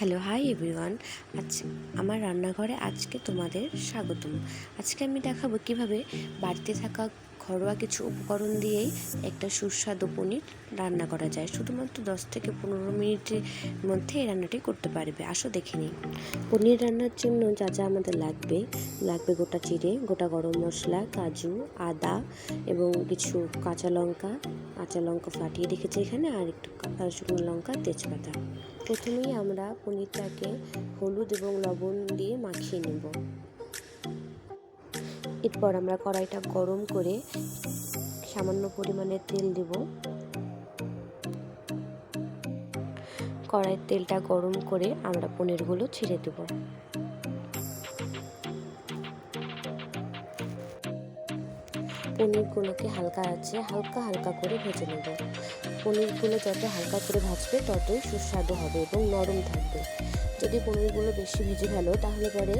Hello, hi everyone. আজ আমার রান্নাঘরে আজকে তোমাদের স্বাগতম। আজকে আমি দেখাবো কিভাবে বাড়িতে থাকা ঘরোয়া কিছু উপকরণ দিয়েই একটা সুস্বাদু পনির রান্না করা যায়। শুধুমাত্র 10 থেকে 15 মিনিটের মধ্যে এই রান্নাটি করতে পারবে। আসো দেখে নিই। পনির রান্নার জন্য যা যা আমাদের লাগবে গোটা জিরে, গোটা গরম মশলা, কাজু, আদা এবং কিছু কাঁচা লঙ্কা ফাটিয়ে রেখেছি এখানে, আর একটু শুকনো লঙ্কা, তেজপাতা। প্রথমেই আমরা পনিরটাকে হলুদ এবং লবণ দিয়ে মাখিয়ে নেব। এরপর আমরা কড়াইটা গরম করে সামান্য পরিমাণে তেল দেব। কড়াইয়ের তেলটা গরম করে আমরা পনিরগুলো ছেড়ে দেব। পনিরগুলোকে হালকা করে ভেজে নেব। পনিরগুলো যত হালকা করে ভাজবে ততই সুস্বাদু হবে এবং নরম থাকবে। যদি পনিরগুলো বেশি ভেজে ফেলো তাহলে পরে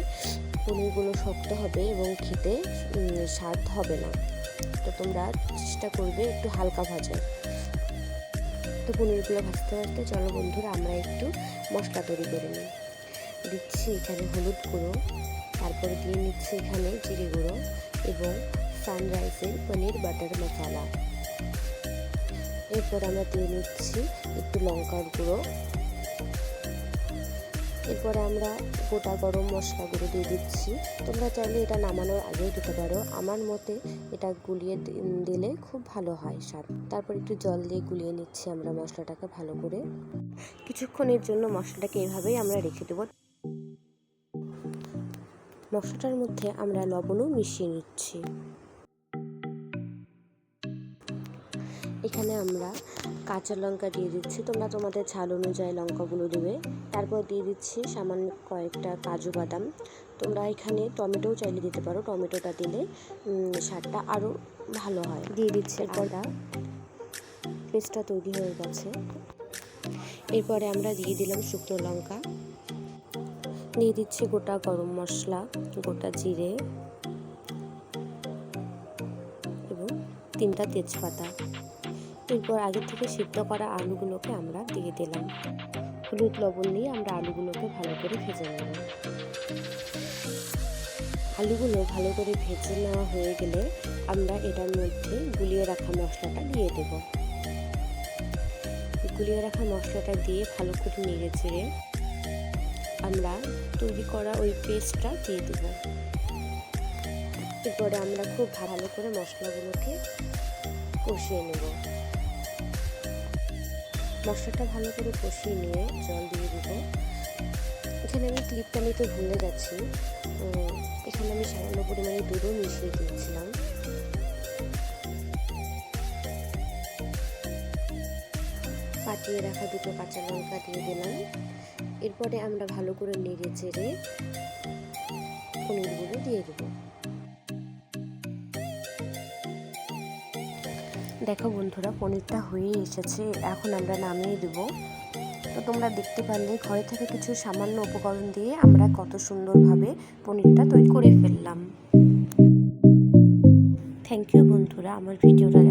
পনিরগুলো শক্ত হবে এবং খেতে স্বাদ হবে না। তো তোমরা চেষ্টা করবে একটু হালকা ভাজার। তো পনিরগুলো ভাজতে ভাজতে চলো বন্ধুরা আমরা একটু মশলা তৈরি করে নিই। দিচ্ছি এখানে হলুদ গুঁড়ো, তারপরে দিয়ে নিচ্ছি এখানে জিরে গুঁড়ো এবং সানরাইজের পনির বাটার মশলা। এরপর আমরা দিয়ে নিচ্ছি একটু লঙ্কার গুঁড়ো। এরপরে আমরা গোটা গরম মশলাগুলো দিয়ে দিচ্ছি। তোমরা চাইলে এটা নামানোর আগেও দিতে পারো, আমার মতে এটা গুলিয়ে দিলে খুব ভালো হয় স্বাদ। তারপর একটু জল দিয়ে গুলিয়ে নিচ্ছি আমরা মশলাটাকে ভালো করে। কিছুক্ষণের জন্য মশলাটাকে এভাবেই আমরা রেখে দেব। মশলাটার মধ্যে আমরা লবণও মিশিয়ে নিচ্ছি। এখানে আমরা কাঁচা লঙ্কা দিয়ে দিচ্ছি, তোমরা তোমাদের ঝাল অনুযায়ী লঙ্কাগুলো দেবে। তারপর দিয়ে দিচ্ছি সামান্য কয়েকটা কাজু বাদাম। তোমরা এখানে টমেটোও চাইলে দিতে পারো, টমেটোটা দিলে স্বাদটা আরও ভালো হয়। দিয়ে দিচ্ছি আদা। পেস্টটা তৈরি হয়ে গেছে। এরপরে আমরা দিয়ে দিলাম শুকনো লঙ্কা, দিয়ে দিচ্ছি গোটা গরম মশলা, গোটা জিরে এবং 3টা তেজপাতা। এরপর আগে থেকে সিদ্ধ করা আলুগুলোকে আমরা দিয়ে দিলাম। হলুদ লবণ দিয়ে আমরা আলুগুলোকে ভালো করে ভেজে নেব। আলুগুলো ভালো করে ভেজে নেওয়া হয়ে গেলে আমরা এটার মধ্যে গুলিয়ে রাখা মশলাটা দিয়ে দেব। গুলিয়ে রাখা মশলাটা দিয়ে ভালো করে নেড়ে চেড়ে আমরা তৈরি করা ওই পেস্টটা দিয়ে দেব। এরপরে আমরা খুব ভালো করে মশলাগুলোকে কষিয়ে নেব। মশলাটা ভালো করে কষিয়ে নিয়ে জল দিয়ে দেবো। এখানে আমি ক্লিপটা নিতে ভুলে গেছি, এখানে আমি সামান্য পরিমাণে দুধও মিশিয়ে দিয়েছিলাম। ফাটিয়ে রাখা দুটো কাঁচা লঙ্কা দিয়ে দিলাম। এরপরে আমরা ভালো করে নেড়ে চেড়ে পনিরগুলো দিয়ে দেবো। দেখো বন্ধুরা, পনিরটা হয়ে এসেছে, এখন আমরা নামিয়ে দেব। তো তোমরা দেখতে পারলে ঘরে থেকে কিছু সামান্য উপকরণ দিয়ে আমরা কত সুন্দরভাবে পনিরটা তৈরি করে ফেললাম। থ্যাংক ইউ বন্ধুরা আমার ভিডিওটা